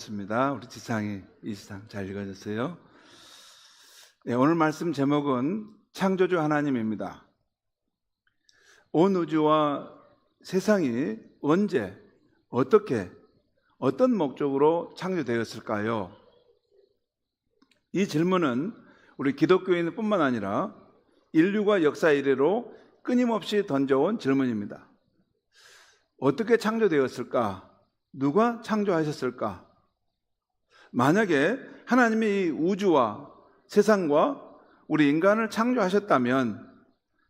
습니다. 우리 지상이 이 시상 잘 읽어졌어요. 네, 오늘 말씀 제목은 창조주 하나님입니다. 온 우주와 세상이 언제, 어떻게, 어떤 목적으로 창조되었을까요? 이 질문은 우리 기독교인뿐만 아니라 인류가 역사 이래로 끊임없이 던져온 질문입니다. 어떻게 창조되었을까? 누가 창조하셨을까? 만약에 하나님이 이 우주와 세상과 우리 인간을 창조하셨다면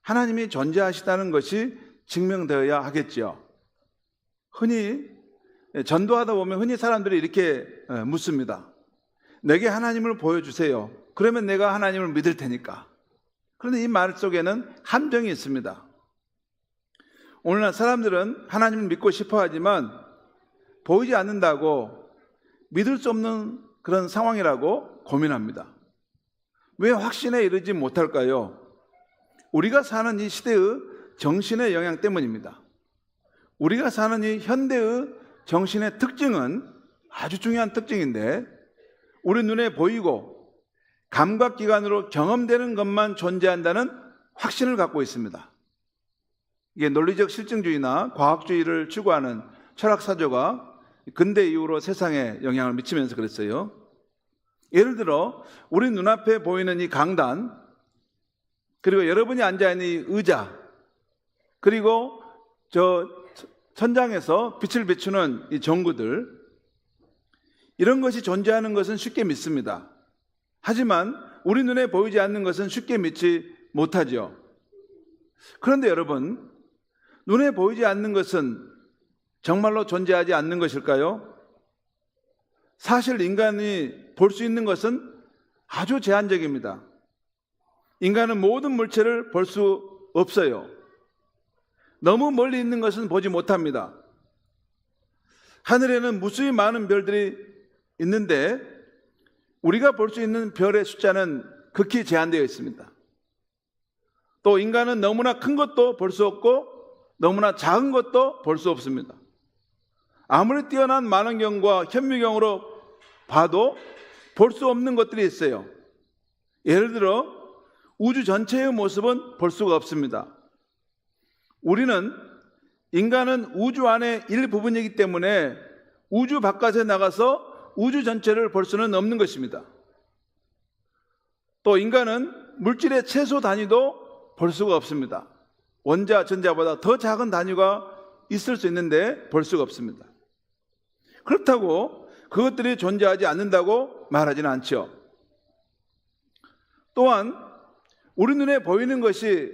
하나님이 존재하시다는 것이 증명되어야 하겠지요. 흔히 전도하다 보면 흔히 사람들이 이렇게 묻습니다. 내게 하나님을 보여주세요. 그러면 내가 하나님을 믿을 테니까. 그런데 이 말 속에는 함정이 있습니다. 오늘날 사람들은 하나님을 믿고 싶어 하지만 보이지 않는다고 믿을 수 없는 그런 상황이라고 고민합니다. 왜 확신에 이르지 못할까요? 우리가 사는 이 시대의 정신의 영향 때문입니다. 우리가 사는 이 현대의 정신의 특징은 아주 중요한 특징인데 우리 눈에 보이고 감각기관으로 경험되는 것만 존재한다는 확신을 갖고 있습니다. 이게 논리적 실증주의나 과학주의를 추구하는 철학사조가 근대 이후로 세상에 영향을 미치면서 그랬어요. 예를 들어 우리 눈앞에 보이는 이 강단, 그리고 여러분이 앉아있는 이 의자, 그리고 저 천장에서 빛을 비추는 이 전구들, 이런 것이 존재하는 것은 쉽게 믿습니다. 하지만 우리 눈에 보이지 않는 것은 쉽게 믿지 못하죠. 그런데 여러분, 눈에 보이지 않는 것은 정말로 존재하지 않는 것일까요? 사실 인간이 볼 수 있는 것은 아주 제한적입니다. 인간은 모든 물체를 볼 수 없어요. 너무 멀리 있는 것은 보지 못합니다. 하늘에는 무수히 많은 별들이 있는데 우리가 볼 수 있는 별의 숫자는 극히 제한되어 있습니다. 또 인간은 너무나 큰 것도 볼 수 없고 너무나 작은 것도 볼 수 없습니다. 아무리 뛰어난 만원경과 현미경으로 봐도 볼 수 없는 것들이 있어요. 예를 들어 우주 전체의 모습은 볼 수가 없습니다. 인간은 우주 안의 일부분이기 때문에 우주 바깥에 나가서 우주 전체를 볼 수는 없는 것입니다. 또 인간은 물질의 최소 단위도 볼 수가 없습니다. 원자, 전자보다 더 작은 단위가 있을 수 있는데 볼 수가 없습니다. 그렇다고 그것들이 존재하지 않는다고 말하지는 않죠. 또한 우리 눈에 보이는 것이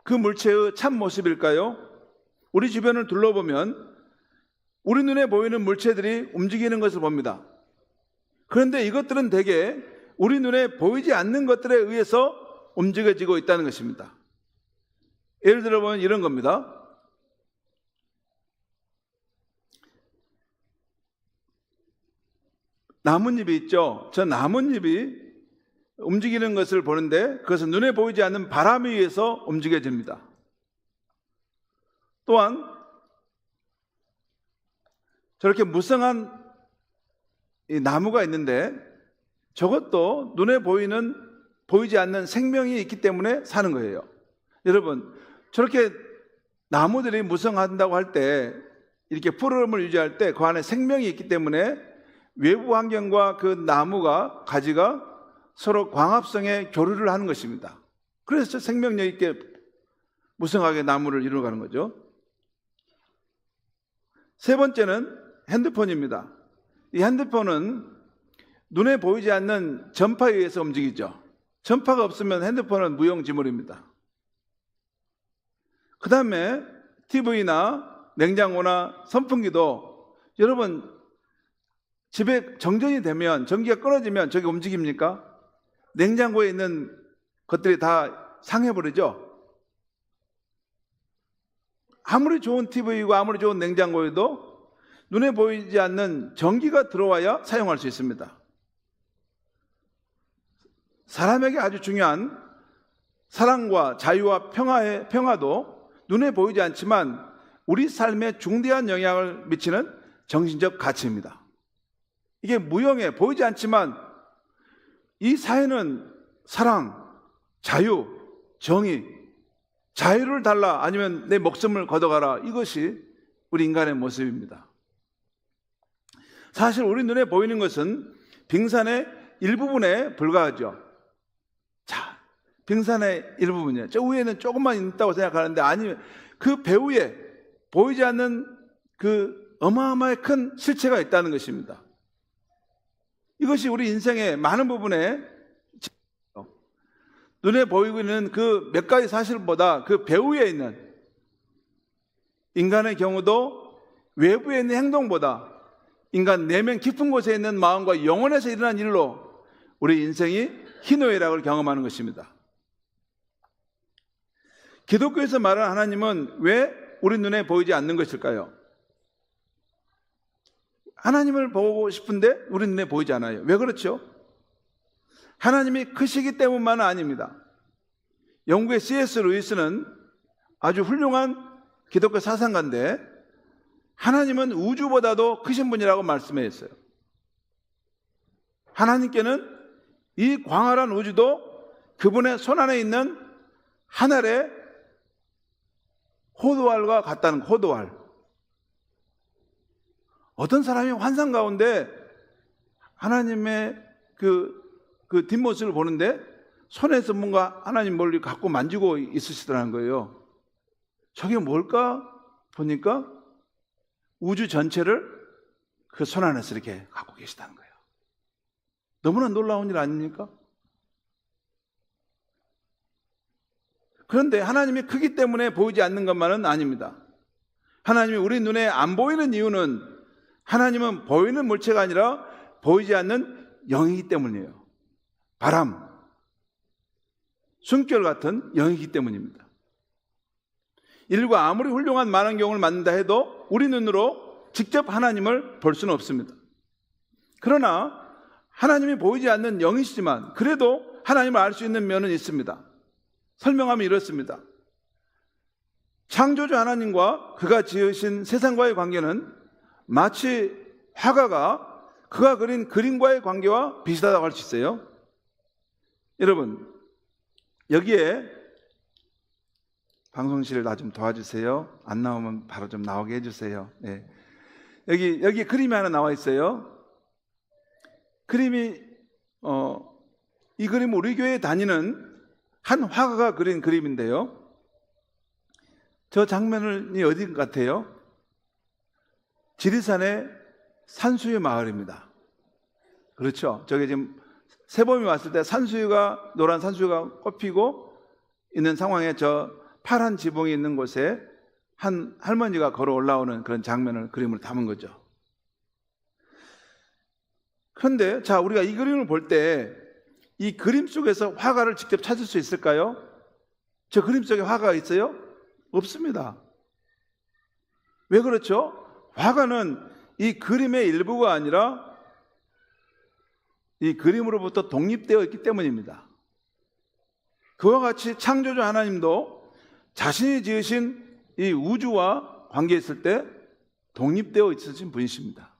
그 물체의 참 모습일까요? 우리 주변을 둘러보면 우리 눈에 보이는 물체들이 움직이는 것을 봅니다. 그런데 이것들은 대개 우리 눈에 보이지 않는 것들에 의해서 움직여지고 있다는 것입니다. 예를 들어보면 이런 겁니다. 나뭇잎이 있죠. 저 나뭇잎이 움직이는 것을 보는데 그것은 눈에 보이지 않는 바람에 의해서 움직여집니다. 또한 저렇게 무성한 이 나무가 있는데 저것도 눈에 보이지 않는 생명이 있기 때문에 사는 거예요. 여러분, 저렇게 나무들이 무성한다고 할 때 이렇게 푸르름을 유지할 때 그 안에 생명이 있기 때문에 외부 환경과 그 나무가 가지가 서로 광합성의 교류를 하는 것입니다. 그래서 생명력 있게 무성하게 나무를 이루어가는 거죠. 세 번째는 핸드폰입니다. 이 핸드폰은 눈에 보이지 않는 전파에 의해서 움직이죠. 전파가 없으면 핸드폰은 무용지물입니다. 그 다음에 TV나 냉장고나 선풍기도 여러분 집에 정전이 되면 전기가 끊어지면 저게 움직입니까? 냉장고에 있는 것들이 다 상해버리죠. 아무리 좋은 TV고 아무리 좋은 냉장고에도 눈에 보이지 않는 전기가 들어와야 사용할 수 있습니다. 사람에게 아주 중요한 사랑과 자유와 평화도 눈에 보이지 않지만 우리 삶에 중대한 영향을 미치는 정신적 가치입니다. 이게 무형해 보이지 않지만 이 사회는 사랑, 자유, 정의, 자유를 달라 아니면 내 목숨을 걷어가라, 이것이 우리 인간의 모습입니다. 사실 우리 눈에 보이는 것은 빙산의 일부분에 불과하죠. 자, 빙산의 일부분이에요. 저 위에는 조금만 있다고 생각하는데 아니면 그 배후에 보이지 않는 그 어마어마하게 큰 실체가 있다는 것입니다. 이것이 우리 인생의 많은 부분에 눈에 보이고 있는 그 몇 가지 사실보다 그 배후에 있는 인간의 경우도 외부에 있는 행동보다 인간 내면 깊은 곳에 있는 마음과 영혼에서 일어난 일로 우리 인생이 희노애락을 경험하는 것입니다. 기독교에서 말하는 하나님은 왜 우리 눈에 보이지 않는 것일까요? 하나님을 보고 싶은데 우리 눈에 보이지 않아요. 왜 그렇죠? 하나님이 크시기 때문만은 아닙니다. 영국의 C.S. 루이스는 아주 훌륭한 기독교 사상가인데 하나님은 우주보다도 크신 분이라고 말씀했어요. 하나님께는 이 광활한 우주도 그분의 손안에 있는 하늘의 호두알과 같다는, 호두알. 어떤 사람이 환상 가운데 하나님의 그 뒷모습을 보는데 손에서 뭔가 하나님 멀리 갖고 만지고 있으시더라는 거예요. 저게 뭘까 보니까 우주 전체를 그 손 안에서 이렇게 갖고 계시다는 거예요. 너무나 놀라운 일 아닙니까? 그런데 하나님이 크기 때문에 보이지 않는 것만은 아닙니다. 하나님이 우리 눈에 안 보이는 이유는 하나님은 보이는 물체가 아니라 보이지 않는 영이기 때문이에요. 바람, 숨결 같은 영이기 때문입니다. 인류가 아무리 훌륭한 만원경을 만든다 해도 우리 눈으로 직접 하나님을 볼 수는 없습니다. 그러나 하나님이 보이지 않는 영이시지만 그래도 하나님을 알 수 있는 면은 있습니다. 설명하면 이렇습니다. 창조주 하나님과 그가 지으신 세상과의 관계는 마치 화가가 그가 그린 그림과의 관계와 비슷하다고 할 수 있어요. 여러분, 여기에 방송실을 나 좀 도와주세요. 안 나오면 바로 좀 나오게 해주세요. 네. 여기 그림이 하나 나와 있어요. 그림이 이 그림은 우리 교회에 다니는 한 화가가 그린 그림인데요. 저 장면이 어디 같아요? 지리산의 산수유 마을입니다. 그렇죠? 저게 지금 새봄이 왔을 때 산수유가, 노란 산수유가 꽃피고 있는 상황에 저 파란 지붕이 있는 곳에 한 할머니가 걸어 올라오는 그런 장면을, 그림을 담은 거죠. 그런데 자, 우리가 이 그림을 볼 때 이 그림 속에서 화가를 직접 찾을 수 있을까요? 저 그림 속에 화가가 있어요? 없습니다. 왜 그렇죠? 화가는 이 그림의 일부가 아니라 이 그림으로부터 독립되어 있기 때문입니다. 그와 같이 창조주 하나님도 자신이 지으신 이 우주와 관계했을 때 독립되어 있으신 분이십니다.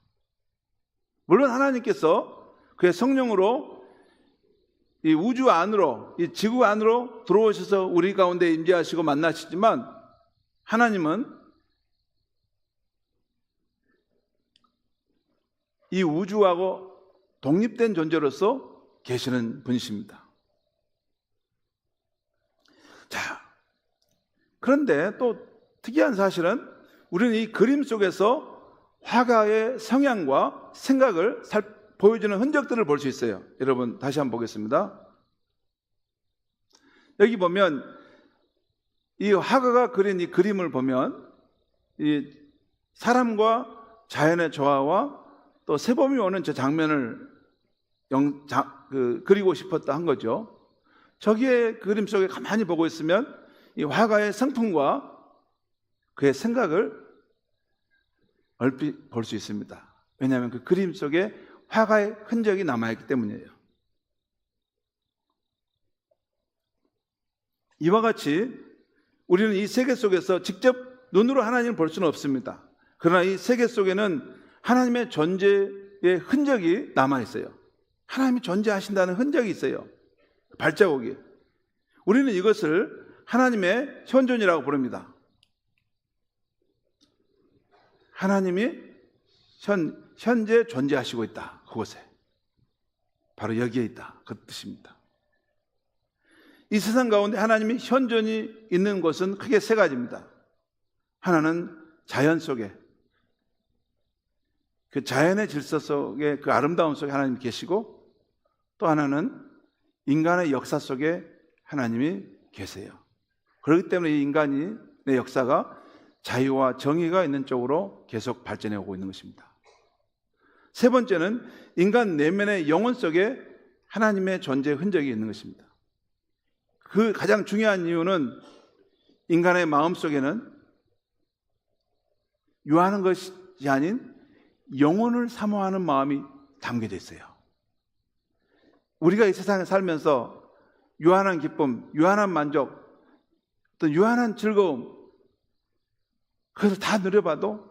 물론 하나님께서 그의 성령으로 이 우주 안으로, 이 지구 안으로 들어오셔서 우리 가운데 임재하시고 만나시지만 하나님은 이 우주하고 독립된 존재로서 계시는 분이십니다. 자, 그런데 또 특이한 사실은 우리는 이 그림 속에서 화가의 성향과 생각을 보여주는 흔적들을 볼 수 있어요. 여러분 다시 한번 보겠습니다. 여기 보면 이 화가가 그린 이 그림을 보면 이 사람과 자연의 조화와 또 새봄이 오는 저 장면을 그리고 싶었다 한 거죠. 저기에 그림 속에 가만히 보고 있으면 이 화가의 성품과 그의 생각을 얼핏 볼 수 있습니다. 왜냐하면 그 그림 속에 화가의 흔적이 남아있기 때문이에요. 이와 같이 우리는 이 세계 속에서 직접 눈으로 하나님을 볼 수는 없습니다. 그러나 이 세계 속에는 하나님의 존재 흔적이 남아 있어요. 하나님이 존재하신다는 흔적이 있어요. 발자국이. 우리는 이것을 하나님의 현존이라고 부릅니다. 하나님이 현재 존재하시고 있다. 그곳에. 바로 여기에 있다. 그 뜻입니다. 이 세상 가운데 하나님이 현존이 있는 곳은 크게 세 가지입니다. 하나는 자연 속에, 그 자연의 질서 속에, 그 아름다움 속에 하나님이 계시고, 또 하나는 인간의 역사 속에 하나님이 계세요. 그렇기 때문에 이 인간의 역사가 자유와 정의가 있는 쪽으로 계속 발전해 오고 있는 것입니다. 세 번째는 인간 내면의 영혼 속에 하나님의 존재 흔적이 있는 것입니다. 그 가장 중요한 이유는 인간의 마음 속에는 유하는 것이 아닌 영혼을 사모하는 마음이 담겨져 있어요. 우리가 이 세상에 살면서 유한한 기쁨, 유한한 만족, 또 유한한 즐거움, 그것을 다 누려봐도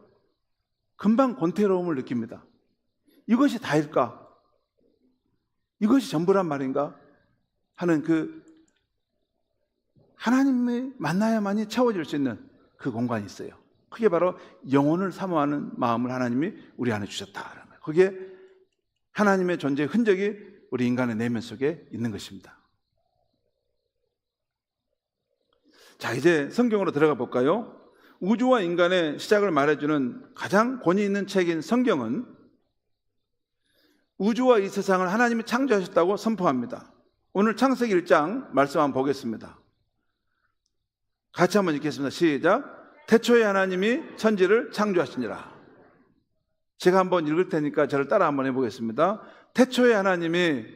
금방 권태로움을 느낍니다. 이것이 다일까? 이것이 전부란 말인가? 하는 그 하나님을 만나야만이 채워질 수 있는 그 공간이 있어요. 그게 바로 영혼을 사모하는 마음을 하나님이 우리 안에 주셨다라는 거예요. 그게 하나님의 존재의 흔적이 우리 인간의 내면 속에 있는 것입니다. 자, 이제 성경으로 들어가 볼까요? 우주와 인간의 시작을 말해주는 가장 권위 있는 책인 성경은 우주와 이 세상을 하나님이 창조하셨다고 선포합니다. 오늘 창세기 1장 말씀 한번 보겠습니다. 같이 한번 읽겠습니다. 시작. 태초에 하나님이 천지를 창조하시니라. 제가 한번 읽을 테니까 저를 따라 한번 해보겠습니다. 태초에 하나님이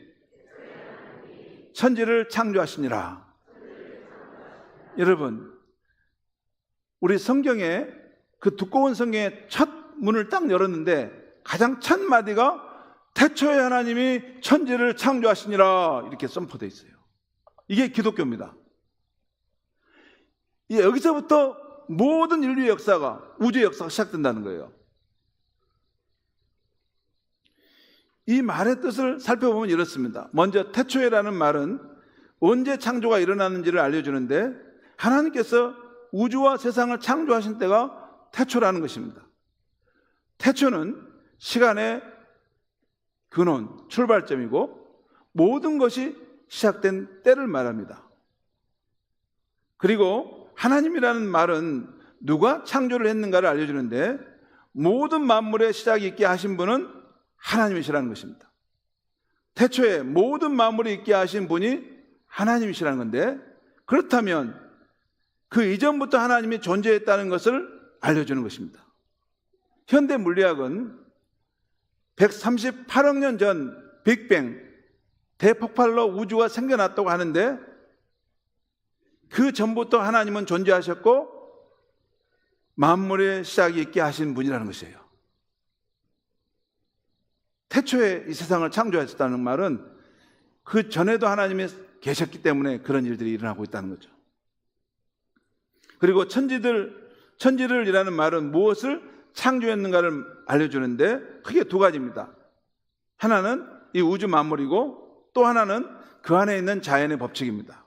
천지를 창조하시니라. 여러분, 우리 성경에 그 두꺼운 성경의 첫 문을 딱 열었는데 가장 첫 마디가 태초에 하나님이 천지를 창조하시니라 이렇게 선포되어 있어요. 이게 기독교입니다. 여기서부터 모든 인류의 역사가, 우주의 역사가 시작된다는 거예요. 이 말의 뜻을 살펴보면 이렇습니다. 먼저 태초에라는 말은 언제 창조가 일어났는지를 알려주는데 하나님께서 우주와 세상을 창조하신 때가 태초라는 것입니다. 태초는 시간의 근원, 출발점이고 모든 것이 시작된 때를 말합니다. 그리고 하나님이라는 말은 누가 창조를 했는가를 알려주는데 모든 만물의 시작이 있게 하신 분은 하나님이시라는 것입니다. 태초에 모든 만물이 있게 하신 분이 하나님이시라는 건데 그렇다면 그 이전부터 하나님이 존재했다는 것을 알려주는 것입니다. 현대 물리학은 138억 년 전 빅뱅, 대폭발로 우주가 생겨났다고 하는데 그 전부터 하나님은 존재하셨고 만물의 시작이 있게 하신 분이라는 것이에요. 태초에 이 세상을 창조하셨다는 말은 그 전에도 하나님이 계셨기 때문에 그런 일들이 일어나고 있다는 거죠. 그리고 천지를이라는 말은 무엇을 창조했는가를 알려주는데 크게 두 가지입니다. 하나는 이 우주 만물이고 또 하나는 그 안에 있는 자연의 법칙입니다.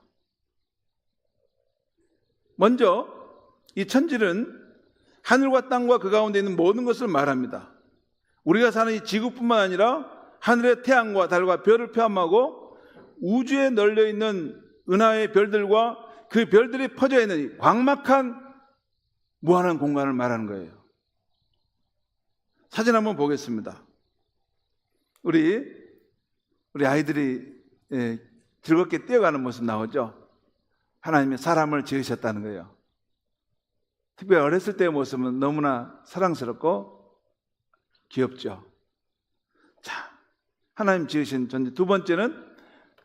먼저 이 천지는 하늘과 땅과 그 가운데 있는 모든 것을 말합니다. 우리가 사는 이 지구뿐만 아니라 하늘의 태양과 달과 별을 포함하고 우주에 널려있는 은하의 별들과 그 별들이 퍼져 있는 광막한 무한한 공간을 말하는 거예요. 사진 한번 보겠습니다. 우리 아이들이 즐겁게 뛰어가는 모습 나오죠? 하나님이 사람을 지으셨다는 거예요. 특별히 어렸을 때의 모습은 너무나 사랑스럽고 귀엽죠. 자, 하나님 지으신 존재. 두 번째는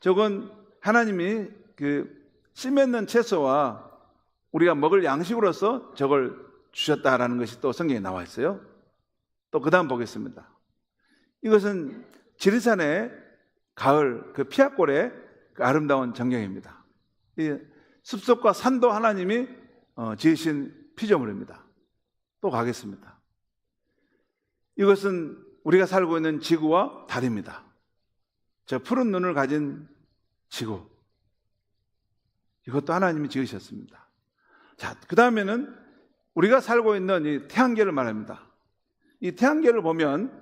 저건 하나님이 그 씨 맺는 채소와 우리가 먹을 양식으로서 저걸 주셨다라는 것이 또 성경에 나와 있어요. 또 그 다음 보겠습니다. 이것은 지리산의 가을 그 피아골의 그 아름다운 전경입니다. 이 숲속과 산도 하나님이 지으신 피조물입니다. 또 가겠습니다. 이것은 우리가 살고 있는 지구와 달입니다. 저 푸른 눈을 가진 지구. 이것도 하나님이 지으셨습니다. 자, 그 다음에는 우리가 살고 있는 이 태양계를 말합니다. 이 태양계를 보면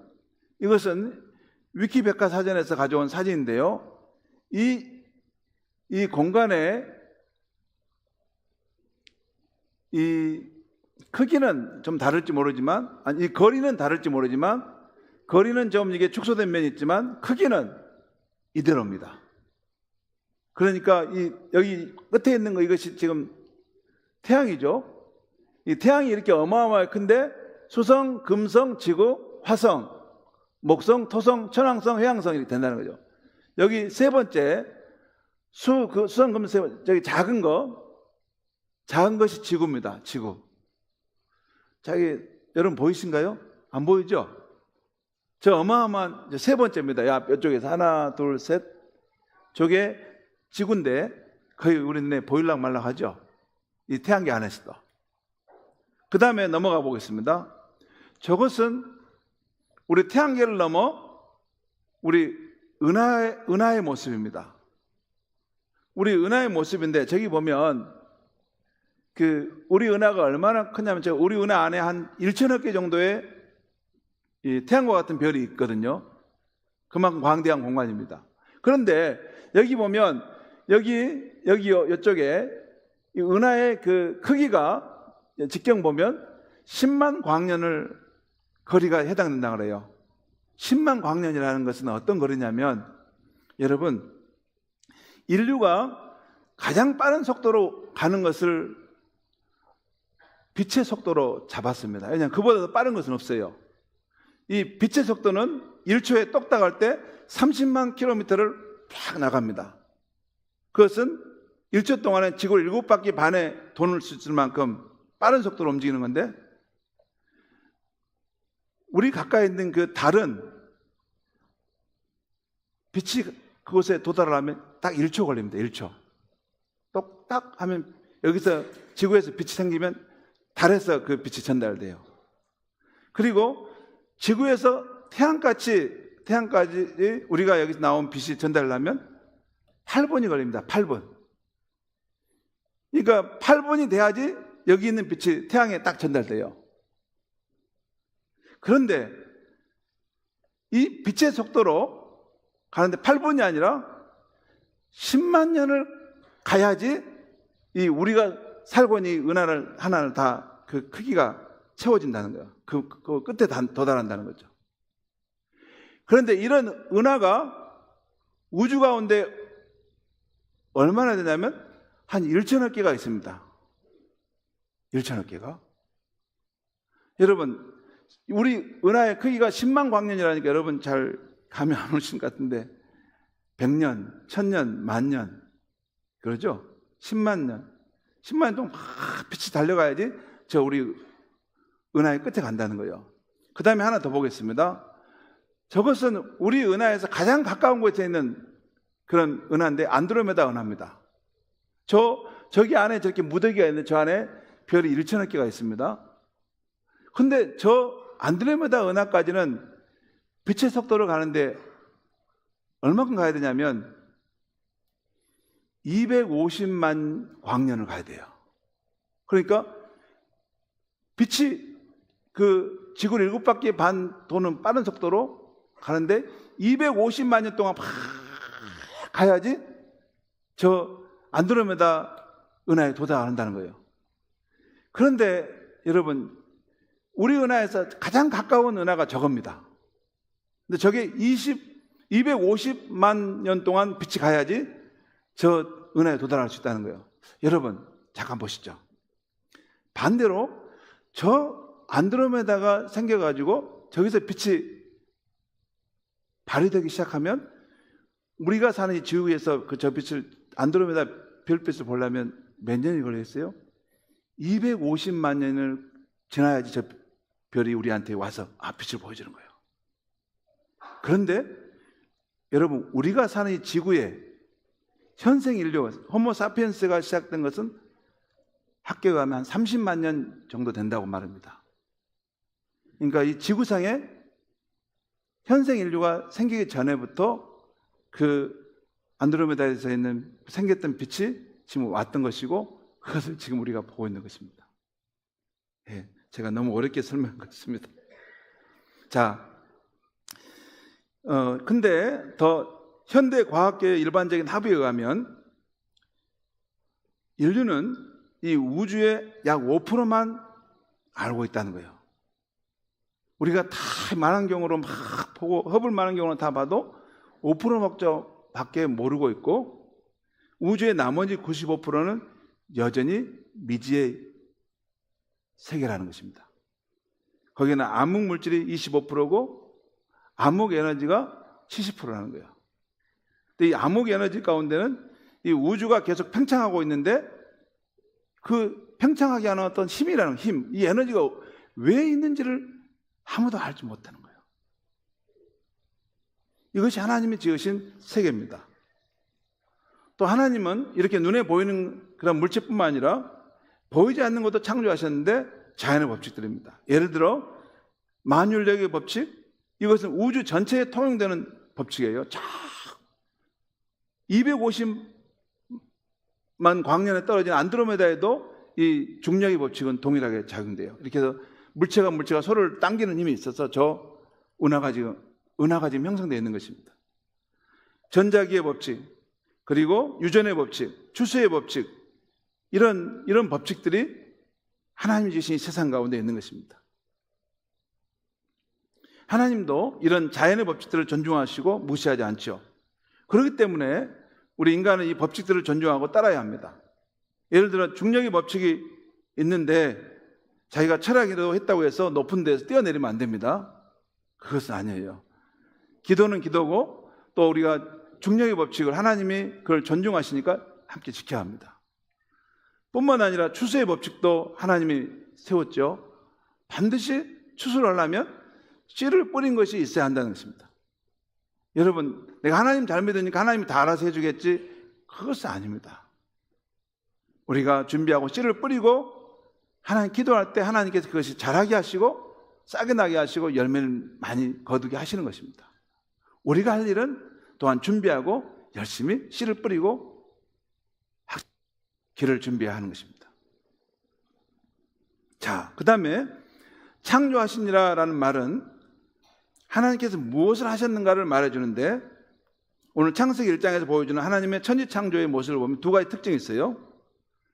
이것은 위키백과사전에서 가져온 사진인데요. 이 공간에 이 크기는 좀 다를지 모르지만, 아니, 이 거리는 다를지 모르지만, 거리는 좀 이게 축소된 면이 있지만, 크기는 이대로입니다. 그러니까 여기 끝에 있는 거 이것이 지금 태양이죠. 이 태양이 이렇게 어마어마하게 큰데 수성, 금성, 지구, 화성, 목성, 토성, 천왕성, 해왕성 이렇게 된다는 거죠. 여기 세 번째 수성, 금성, 저기 작은 것이 지구입니다. 지구. 자기 여러분 보이신가요? 안 보이죠? 저 어마어마한 세 번째입니다. 이쪽에서 하나, 둘, 셋. 저게 지구인데 거의 우리는 보일락 말락 하죠. 이 태양계 안에서도. 그 다음에 넘어가 보겠습니다. 저것은 우리 태양계를 넘어 우리 은하의 모습입니다. 우리 은하의 모습인데 저기 보면 우리 은하가 얼마나 크냐면 우리 은하 안에 한 1천억 개 정도의 이 태양과 같은 별이 있거든요. 그만큼 광대한 공간입니다. 그런데 여기 보면 이쪽에 이 은하의 그 크기가 직경 보면 10만 광년을 거리가 해당된다고 그래요. 10만 광년이라는 것은 어떤 거리냐면 여러분 인류가 가장 빠른 속도로 가는 것을 빛의 속도로 잡았습니다. 왜냐하면 그보다 더 빠른 것은 없어요. 이 빛의 속도는 1초에 똑딱 할 때 30만 킬로미터를 팍 나갑니다. 그것은 1초 동안에 지구를 7바퀴 반에 도는 수 있을 만큼 빠른 속도로 움직이는 건데 우리 가까이 있는 그 달은 빛이 그곳에 도달하면 딱 1초 걸립니다. 1초. 똑딱 하면 여기서 지구에서 빛이 생기면 달에서 그 빛이 전달돼요. 그리고 지구에서 태양까지 우리가 여기서 나온 빛이 전달하려면 8분이 걸립니다. 8분. 그러니까 8분이 돼야지 여기 있는 빛이 태양에 딱 전달돼요. 그런데 이 빛의 속도로 가는데 8분이 아니라 10만 년을 가야지 이 우리가 살고 있는 이 은하를 하나를 다 그 크기가 채워진다는 거예요. 그 끝에 도달한다는 거죠. 그런데 이런 은하가 우주 가운데 얼마나 되냐면 한 1천억 개가 있습니다. 1천억 개가. 여러분 우리 은하의 크기가 10만 광년이라니까 여러분 잘 감이 안 오신 것 같은데 100년, 1000년, 만년 그러죠? 10만 년. 10만 년 동안 막 빛이 달려가야지 저 우리 은하의 끝에 간다는 거예요. 그 다음에 하나 더 보겠습니다. 저것은 우리 은하에서 가장 가까운 곳에 있는 그런 은하인데 안드로메다 은하입니다. 저기 안에 저렇게 무더기가 있는데 저 안에 별이 1천억 개가 있습니다. 근데 저 안드로메다 은하까지는 빛의 속도로 가는데 얼마큼 가야 되냐면 250만 광년을 가야 돼요. 그러니까 빛이 그 지구를 7바퀴 반 도는 빠른 속도로 가는데 250만 년 동안 막 가야지 저 안드로메다 은하에 도달한다는 거예요. 그런데 여러분 우리 은하에서 가장 가까운 은하가 저겁니다. 근데 저게 250만 년 동안 빛이 가야지 저 은하에 도달할 수 있다는 거예요. 여러분 잠깐 보시죠. 반대로 저 안드로메다가 생겨가지고 저기서 빛이 발휘되기 시작하면 우리가 사는 이 지구에서 저 빛을 안드로메다 별빛을 보려면 몇 년이 걸렸어요? 250만 년을 지나야지 저 별이 우리한테 와서 빛을 보여주는 거예요. 그런데 여러분 우리가 사는 이 지구에 현생 인류 호모사피엔스가 시작된 것은 학교에 가면 한 30만 년 정도 된다고 말합니다. 그러니까 이 지구상에 현생 인류가 생기기 전에부터 그 안드로메다에서 있는 생겼던 빛이 지금 왔던 것이고 그것을 지금 우리가 보고 있는 것입니다. 예, 제가 너무 어렵게 설명한 것 같습니다. 자, 근데 더 현대 과학계의 일반적인 합의에 의하면 인류는 이 우주의 약 5%만 알고 있다는 거예요. 우리가 다 만원경으로 막 보고 허블 만원경으로 다 봐도 5%밖에 모르고 있고 우주의 나머지 95%는 여전히 미지의 세계라는 것입니다. 거기는 암흑 물질이 25%고 암흑 에너지가 70%라는 거예요. 근데 이 암흑 에너지 가운데는 이 우주가 계속 팽창하고 있는데 그 팽창하게 하는 어떤 힘이라는 힘, 이 에너지가 왜 있는지를 아무도 알지 못하는 거예요. 이것이 하나님이 지으신 세계입니다. 또 하나님은 이렇게 눈에 보이는 그런 물질뿐만 아니라 보이지 않는 것도 창조하셨는데 자연의 법칙들입니다. 예를 들어 만율력의 법칙, 이것은 우주 전체에 통용되는 법칙이에요. 쫙 250만 광년에 떨어진 안드로메다에도 이 중력의 법칙은 동일하게 작용돼요. 이렇게 해서 물체가 서로를 당기는 힘이 있어서 저 은하가 지금 형성되어 있는 것입니다. 전자기의 법칙, 그리고 유전의 법칙, 추수의 법칙, 이런 법칙들이 하나님이 주신 이 세상 가운데 있는 것입니다. 하나님도 이런 자연의 법칙들을 존중하시고 무시하지 않죠. 그렇기 때문에 우리 인간은 이 법칙들을 존중하고 따라야 합니다. 예를 들어 중력의 법칙이 있는데 자기가 철학이라도 했다고 해서 높은 데서 뛰어내리면 안 됩니다. 그것은 아니에요. 기도는 기도고 또 우리가 중력의 법칙을 하나님이 그걸 존중하시니까 함께 지켜야 합니다. 뿐만 아니라 추수의 법칙도 하나님이 세웠죠. 반드시 추수를 하려면 씨를 뿌린 것이 있어야 한다는 것입니다. 여러분, 내가 하나님 잘 믿으니까 하나님이 다 알아서 해주겠지? 그것은 아닙니다. 우리가 준비하고 씨를 뿌리고 하나님 기도할 때 하나님께서 그것이 자라게 하시고 싹이 나게 하시고 열매를 많이 거두게 하시는 것입니다. 우리가 할 일은 또한 준비하고 열심히 씨를 뿌리고 길을 준비해야 하는 것입니다. 자, 그 다음에 창조하시니라라는 말은 하나님께서 무엇을 하셨는가를 말해주는데 오늘 창세기 1장에서 보여주는 하나님의 천지창조의 모습을 보면 두 가지 특징이 있어요.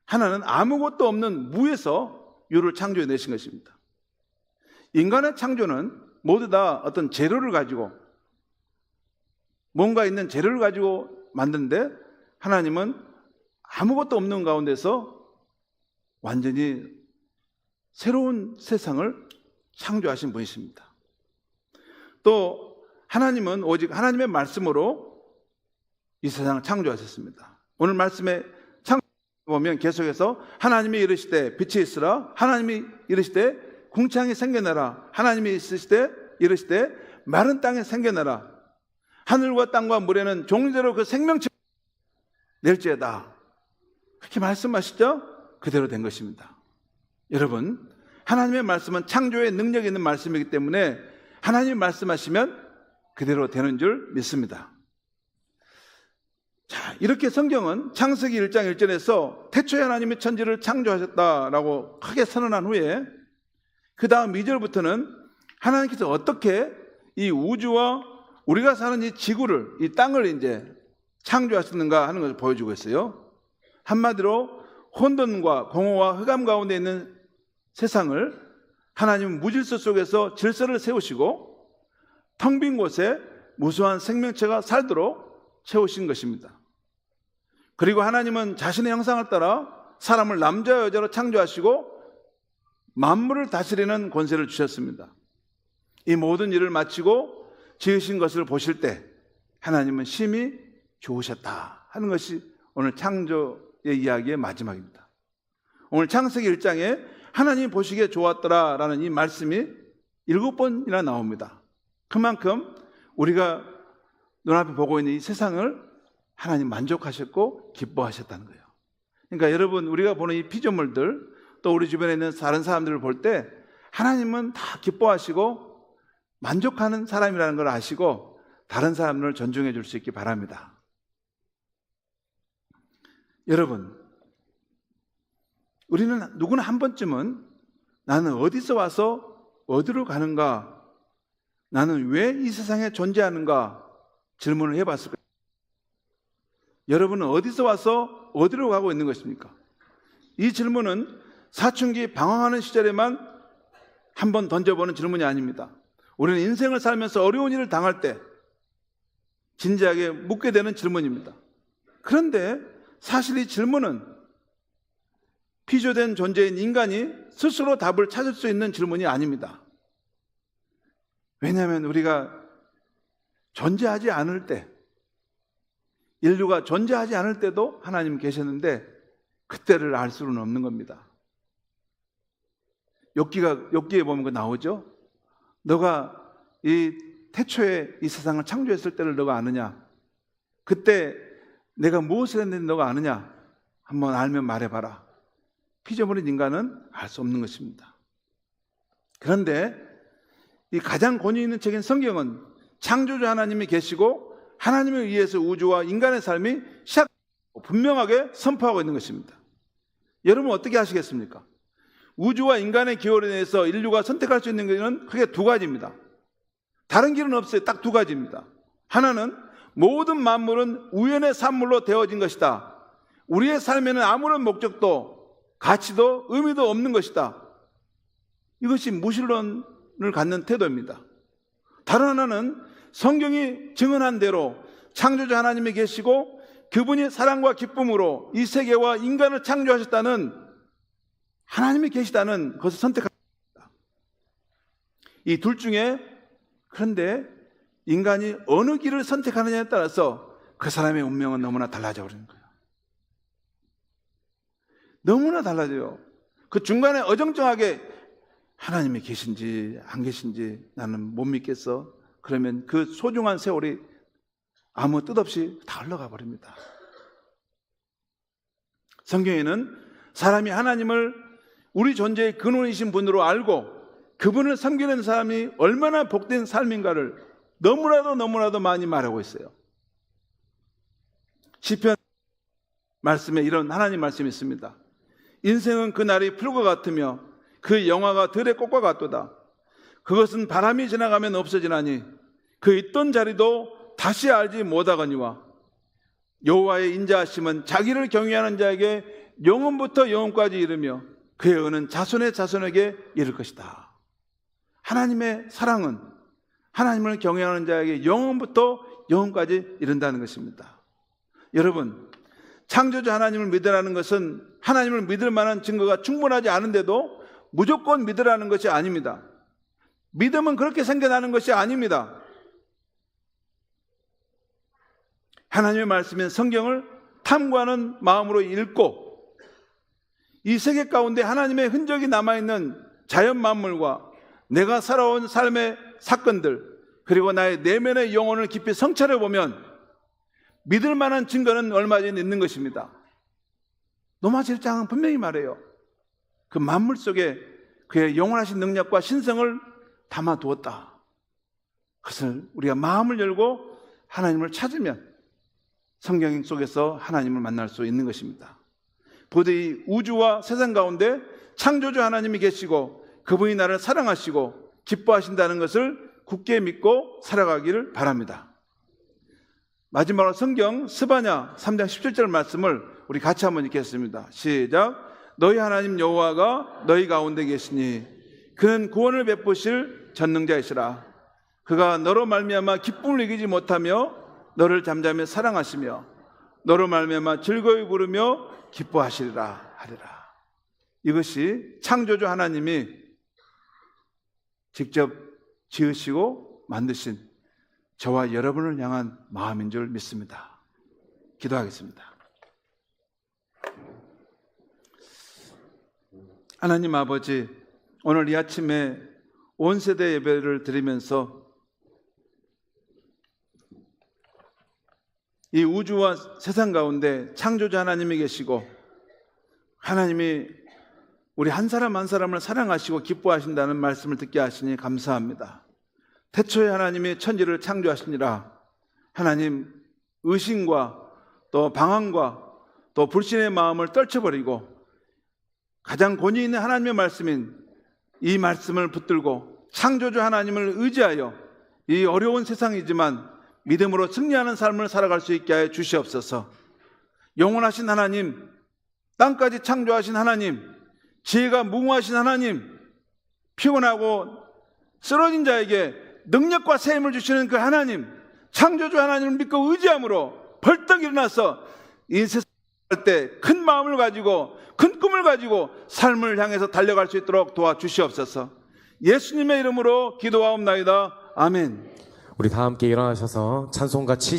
하나는 아무것도 없는 무에서 유를 창조해내신 것입니다. 인간의 창조는 모두 다 어떤 재료를 가지고 뭔가 있는 재료를 가지고 만드는데 하나님은 아무것도 없는 가운데서 완전히 새로운 세상을 창조하신 분이십니다. 또 하나님은 오직 하나님의 말씀으로 이 세상을 창조하셨습니다. 오늘 말씀에 보면 계속해서 하나님이 이르시되 빛이 있으라, 하나님이 이르시되 궁창이 생겨나라, 하나님이 이르시되 마른 땅에 생겨나라, 하늘과 땅과 물에는 종류대로 그 생명체 낼지어다. 그렇게 말씀하시죠? 그대로 된 것입니다. 여러분, 하나님의 말씀은 창조의 능력이 있는 말씀이기 때문에 하나님이 말씀하시면 그대로 되는 줄 믿습니다. 자, 이렇게 성경은 창세기 1장 1절에서 태초에 하나님이 천지를 창조하셨다라고 크게 선언한 후에 그 다음 2절부터는 하나님께서 어떻게 이 우주와 우리가 사는 이 지구를, 이 땅을 이제 창조하셨는가 하는 것을 보여주고 있어요. 한마디로 혼돈과 공허와 흑암 가운데 있는 세상을 하나님은 무질서 속에서 질서를 세우시고 텅 빈 곳에 무수한 생명체가 살도록 채우신 것입니다. 그리고 하나님은 자신의 형상을 따라 사람을 남자와 여자로 창조하시고 만물을 다스리는 권세를 주셨습니다. 이 모든 일을 마치고 지으신 것을 보실 때 하나님은 심히 좋으셨다 하는 것이 오늘 창조의 이야기의 마지막입니다. 오늘 창세기 1장에 하나님이 보시기에 좋았더라라는 이 말씀이 7번이나 나옵니다. 그만큼 우리가 눈앞에 보고 있는 이 세상을 하나님 만족하셨고 기뻐하셨다는 거예요. 그러니까 여러분, 우리가 보는 이 피조물들 또 우리 주변에 있는 다른 사람들을 볼 때 하나님은 다 기뻐하시고 만족하는 사람이라는 걸 아시고 다른 사람을 존중해 줄 수 있기 바랍니다. 여러분, 우리는 누구나 한 번쯤은 나는 어디서 와서 어디로 가는가, 나는 왜 이 세상에 존재하는가 질문을 해봤을 거예요. 여러분은 어디서 와서 어디로 가고 있는 것입니까? 이 질문은 사춘기 방황하는 시절에만 한번 던져보는 질문이 아닙니다. 우리는 인생을 살면서 어려운 일을 당할 때 진지하게 묻게 되는 질문입니다. 그런데 사실 이 질문은 피조된 존재인 인간이 스스로 답을 찾을 수 있는 질문이 아닙니다. 왜냐하면 우리가 존재하지 않을 때, 인류가 존재하지 않을 때도 하나님 계셨는데 그때를 알 수는 없는 겁니다. 욥기에 보면 그 나오죠. 너가 이 태초에 이 세상을 창조했을 때를 너가 아느냐? 그때 내가 무엇을 했는지 너가 아느냐? 한번 알면 말해봐라. 피조물인 인간은 알 수 없는 것입니다. 그런데 이 가장 권위 있는 책인 성경은 창조주 하나님이 계시고 하나님에 의해서 우주와 인간의 삶이 분명하게 선포하고 있는 것입니다. 여러분 어떻게 하시겠습니까? 우주와 인간의 기원에 대해서 인류가 선택할 수 있는 것은 크게 두 가지입니다. 다른 길은 없어요. 딱 두 가지입니다. 하나는 모든 만물은 우연의 산물로 되어진 것이다. 우리의 삶에는 아무런 목적도 가치도 의미도 없는 것이다. 이것이 무신론을 갖는 태도입니다. 다른 하나는 성경이 증언한 대로 창조주 하나님이 계시고 그분이 사랑과 기쁨으로 이 세계와 인간을 창조하셨다는 하나님이 계시다는 것을 선택합니다. 이 둘 중에 그런데 인간이 어느 길을 선택하느냐에 따라서 그 사람의 운명은 너무나 달라져 버리는 거예요. 너무나 달라져요. 그 중간에 어정쩡하게 하나님이 계신지 안 계신지 나는 못 믿겠어. 그러면 그 소중한 세월이 아무 뜻 없이 다 흘러가 버립니다. 성경에는 사람이 하나님을 우리 존재의 근원이신 분으로 알고 그분을 섬기는 사람이 얼마나 복된 삶인가를 너무나도 많이 말하고 있어요. 시편 말씀에 이런 하나님 말씀이 있습니다. 인생은 그 날이 풀과 같으며 그 영화가 들의 꽃과 같도다. 그것은 바람이 지나가면 없어지나니 그 있던 자리도 다시 알지 못하거니와 여호와의 인자하심은 자기를 경외하는 자에게 영원부터 영원까지 이르며 그의 은은 자손의 자손에게 이를 것이다. 하나님의 사랑은 하나님을 경외하는 자에게 영원부터 영원까지 이른다는 것입니다. 여러분, 창조주 하나님을 믿으라는 것은 하나님을 믿을 만한 증거가 충분하지 않은데도 무조건 믿으라는 것이 아닙니다. 믿음은 그렇게 생겨나는 것이 아닙니다. 하나님의 말씀인 성경을 탐구하는 마음으로 읽고 이 세계 가운데 하나님의 흔적이 남아있는 자연 만물과 내가 살아온 삶의 사건들 그리고 나의 내면의 영혼을 깊이 성찰해 보면 믿을 만한 증거는 얼마 전에 있는 것입니다. 로마 7장은 분명히 말해요. 그 만물 속에 그의 영원하신 능력과 신성을 담아두었다. 그것을 우리가 마음을 열고 하나님을 찾으면 성경 속에서 하나님을 만날 수 있는 것입니다. 부디 우주와 세상 가운데 창조주 하나님이 계시고 그분이 나를 사랑하시고 기뻐하신다는 것을 굳게 믿고 살아가기를 바랍니다. 마지막으로 성경 스바냐 3장 17절 말씀을 우리 같이 한번 읽겠습니다. 시작. 너희 하나님 여호와가 너희 가운데 계시니 그는 구원을 베푸실 전능자이시라. 그가 너로 말미암아 기쁨을 이기지 못하며 너를 잠잠히 사랑하시며 너로 말미암아 즐거이 부르며 기뻐하시리라 하리라. 이것이 창조주 하나님이 직접 지으시고 만드신 저와 여러분을 향한 마음인 줄 믿습니다. 기도하겠습니다. 하나님 아버지, 오늘 이 아침에 온 세대 예배를 드리면서 이 우주와 세상 가운데 창조주 하나님이 계시고 하나님이 우리 한 사람 한 사람을 사랑하시고 기뻐하신다는 말씀을 듣게 하시니 감사합니다. 태초에 하나님이 천지를 창조하시니라. 하나님 의심과 또 방황과 또 불신의 마음을 떨쳐버리고 가장 권위 있는 하나님의 말씀인 이 말씀을 붙들고 창조주 하나님을 의지하여 이 어려운 세상이지만 믿음으로 승리하는 삶을 살아갈 수 있게 하여 주시옵소서. 영원하신 하나님, 땅까지 창조하신 하나님, 지혜가 무궁하신 하나님, 피곤하고 쓰러진 자에게 능력과 새 힘을 주시는 그 하나님, 창조주 하나님을 믿고 의지함으로 벌떡 일어나서 인생 살 때 큰 마음을 가지고 큰 꿈을 가지고 삶을 향해서 달려갈 수 있도록 도와주시옵소서. 예수님의 이름으로 기도하옵나이다. 아멘. 우리 다 함께 일어나셔서 찬송가 70